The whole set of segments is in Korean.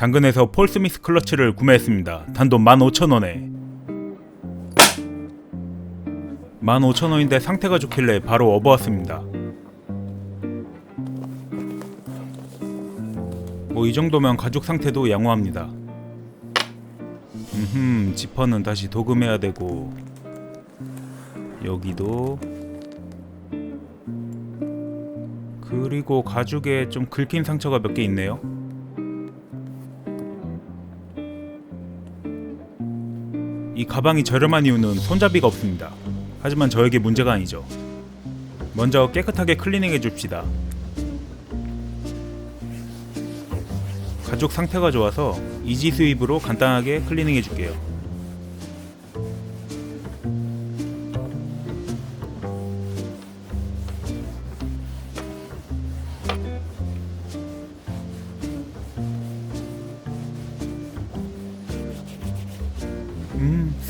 당근에서 폴 스미스 클러치를 구매했습니다. 단돈 15,000원에 15,000원인데 상태가 좋길래 바로 업어왔습니다. 뭐 이 정도면 가죽 상태도 양호합니다. 지퍼는 다시 도금해야 되고, 여기도, 그리고 가죽에 좀 긁힌 상처가 몇 개 있네요. 이 가방이 저렴한 이유는 손잡이가 없습니다. 하지만 저에게 문제가 아니죠. 먼저 깨끗하게 클리닝해 줍시다. 가죽 상태가 좋아서 이지 스윕으로 간단하게 클리닝해 줄게요.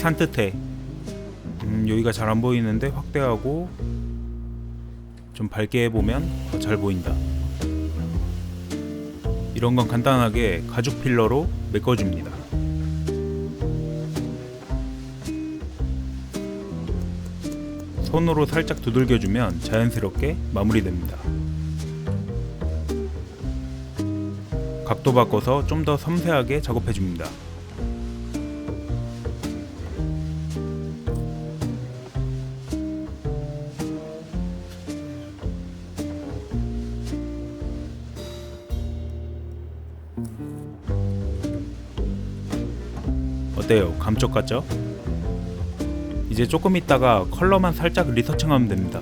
산뜻해. 여기가 잘 안 보이는데 확대하고 좀 밝게 해보면 더 잘 보인다. 이런 건 간단하게 가죽 필러로 메꿔줍니다. 손으로 살짝 두들겨주면 자연스럽게 마무리됩니다. 각도 바꿔서 좀 더 섬세하게 작업해줍니다. 어때요? 감쪽 같죠? 이제 조금 있다가 컬러만 살짝 리터칭하면 됩니다.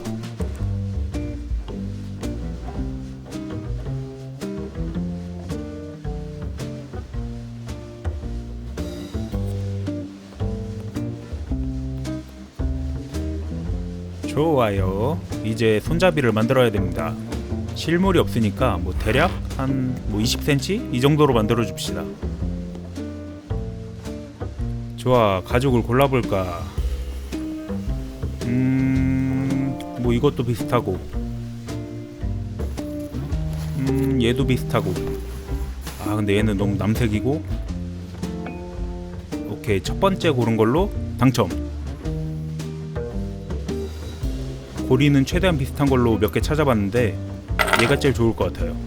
좋아요. 이제 손잡이를 만들어야 됩니다. 실물이 없으니까 뭐 대략 한 20cm? 이 정도로 만들어 줍시다. 좋아, 가죽을 골라볼까? 뭐 이것도 비슷하고, 얘도 비슷하고. 아, 근데 얘는 너무 남색이고. 오케이, 첫 번째 고른 걸로 당첨. 고리는 최대한 비슷한 걸로 몇 개 찾아봤는데 얘가 제일 좋을 것 같아요.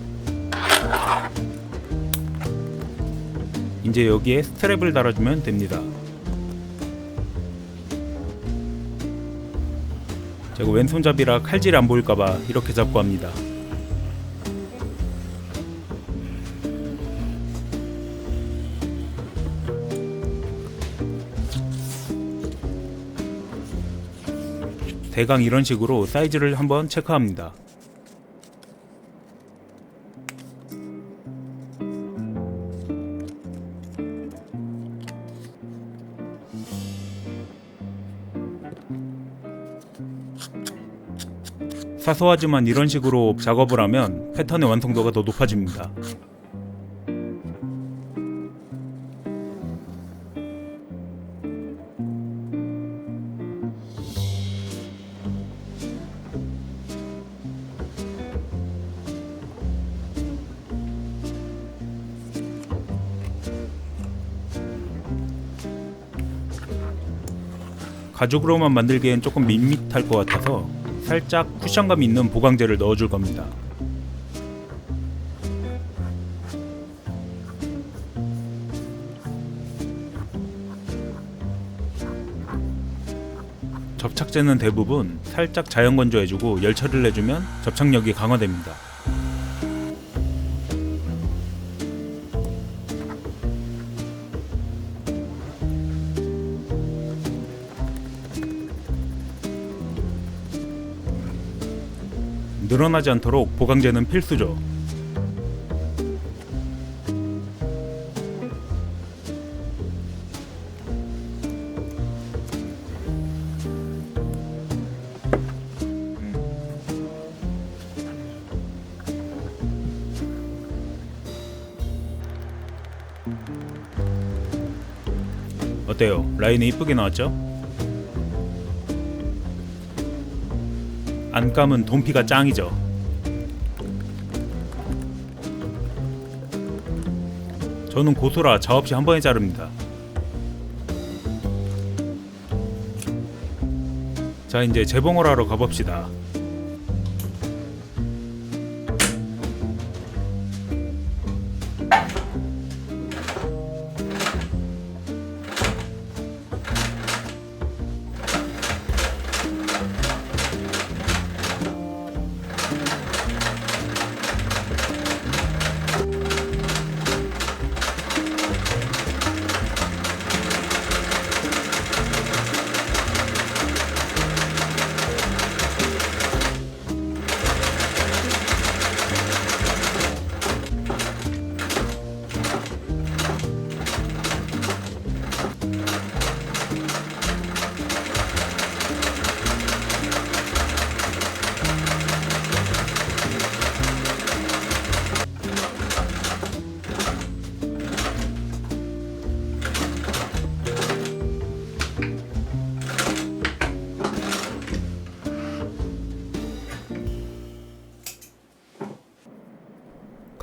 이제 여기에 스트랩을 달아주면 됩니다. 제가 왼손잡이라 칼질이 안 보일까봐 이렇게 잡고 합니다. 대강 이런 식으로 사이즈를 한번 체크합니다. 사소하지만 이런 식으로 작업을 하면 패턴의 완성도가 더 높아집니다. 가죽으로만 만들기엔 조금 밋밋할 것 같아서 살짝 쿠션감 있는 보강제를 넣어줄 겁니다. 접착제는 대부분 살짝 자연 건조해주고 열 처리를 해주면 접착력이 강화됩니다. 늘어나지 않도록 보강제는 필수죠. 어때요? 라인이 이쁘게 나왔죠? 안감은 돈피가 짱이죠. 저는 고수라 자없이 한 번에 자릅니다. 자, 이제 재봉을 하러 가봅시다.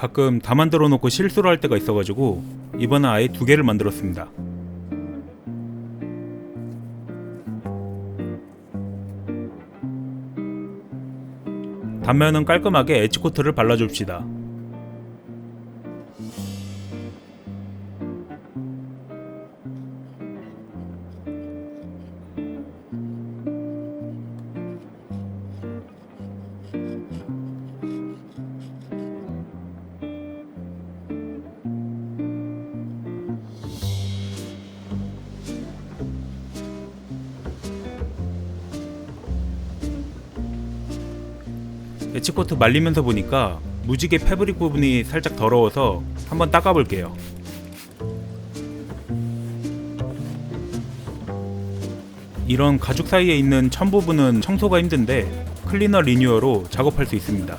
가끔 다 만들어 놓고 실수를 할 때가 있어가지고 이번엔 아예 2개를 만들었습니다. 단면은 깔끔하게 엣지코트를 발라줍시다. 엣지코트 말리면서 보니까 무지개 패브릭 부분이 살짝 더러워서 한번 닦아볼게요. 이런 가죽 사이에 있는 천 부분은 청소가 힘든데 클리너 리뉴어로 작업할 수 있습니다.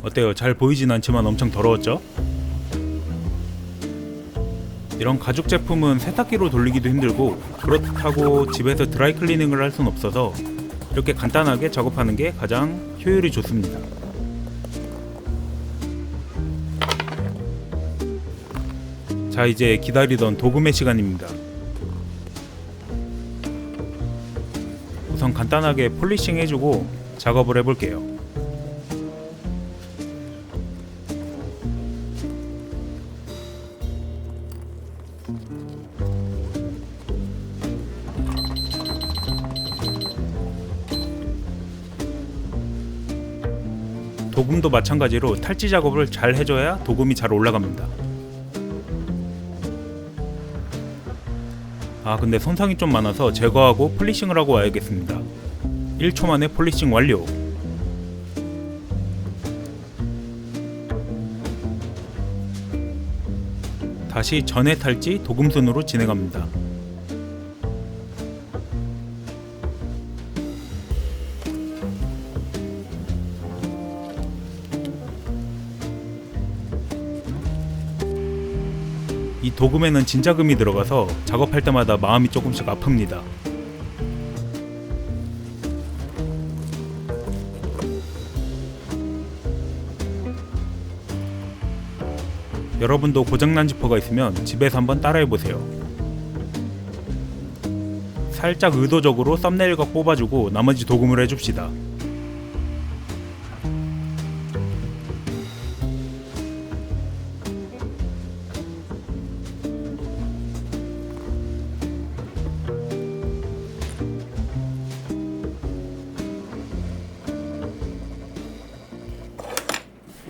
어때요? 잘 보이진 않지만 엄청 더러웠죠? 이런 가죽 제품은 세탁기로 돌리기도 힘들고 그렇다고 집에서 드라이 클리닝을 할 순 없어서 이렇게 간단하게 작업하는 게 가장 효율이 좋습니다. 자, 이제 기다리던 도금의 시간입니다. 우선 간단하게 폴리싱 해주고 작업을 해볼게요. 도금도 마찬가지로 탈지 작업을 잘 해줘야 도금이 잘 올라갑니다. 근데 손상이 좀 많아서 제거하고 폴리싱을 하고 와야겠습니다. 1초 만에 폴리싱 완료. 다시 전해 탈지 도금순으로 진행합니다. 이 도금에는 진짜 금이 들어가서 작업할 때마다 마음이 조금씩 아픕니다. 여러분도 고장난 지퍼가 있으면 집에서 한번 따라해보세요. 살짝 의도적으로 썸네일각 뽑아주고 나머지 도금을 해줍시다.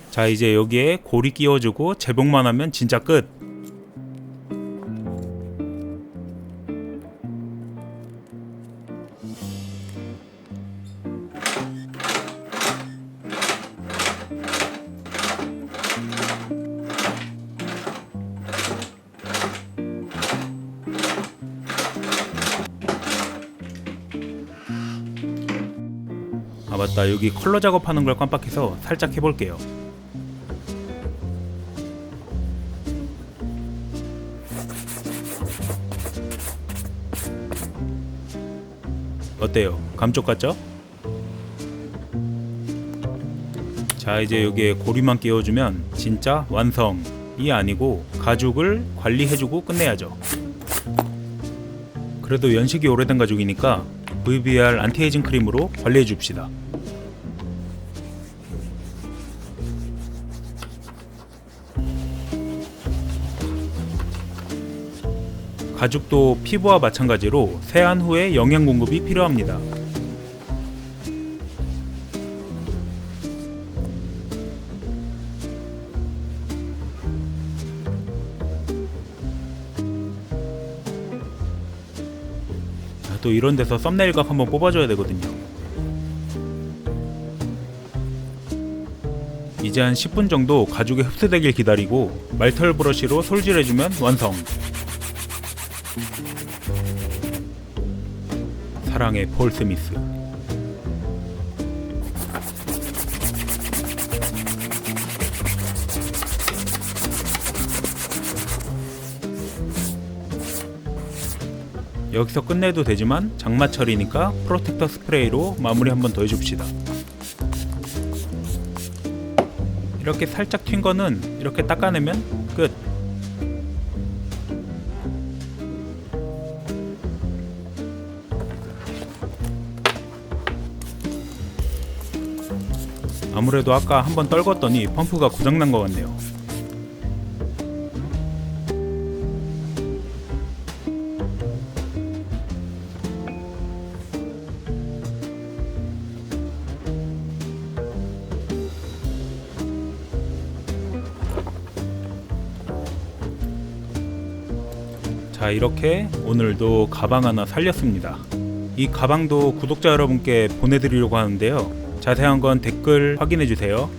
자, 이제 여기에 고리 끼워주고 재봉만 하면 진짜 끝! 맞다, 여기 컬러 작업하는 걸 깜빡해서 살짝 해볼게요. 어때요? 감쪽 같죠? 자, 이제 여기에 고리만 끼워주면 진짜 완성이 아니고 가죽을 관리해주고 끝내야죠. 그래도 연식이 오래된 가죽이니까 VBR 안티에이징 크림으로 관리해줍시다. 가죽도 피부와 마찬가지로 세안 후에 영양 공급이 필요합니다. 또 이런 데서 썸네일 각 한번 뽑아줘야 되거든요. 이제 한 10분 정도 가죽에 흡수되길 기다리고 말털 브러쉬로 솔질해주면 완성. 사랑의 폴 스미스. 여기서 끝내도 되지만 장마철이니까 프로텍터 스프레이로 마무리 한번 더 해줍시다. 이렇게 살짝 튄 거는 이렇게 닦아내면 끝. 아무래도 아까 한번 떨궜더니 펌프가 고장난 것 같네요. 자, 이렇게 오늘도 가방 하나 살렸습니다. 이 가방도 구독자 여러분께 보내드리려고 하는데요. 자세한 건 댓글 확인해주세요.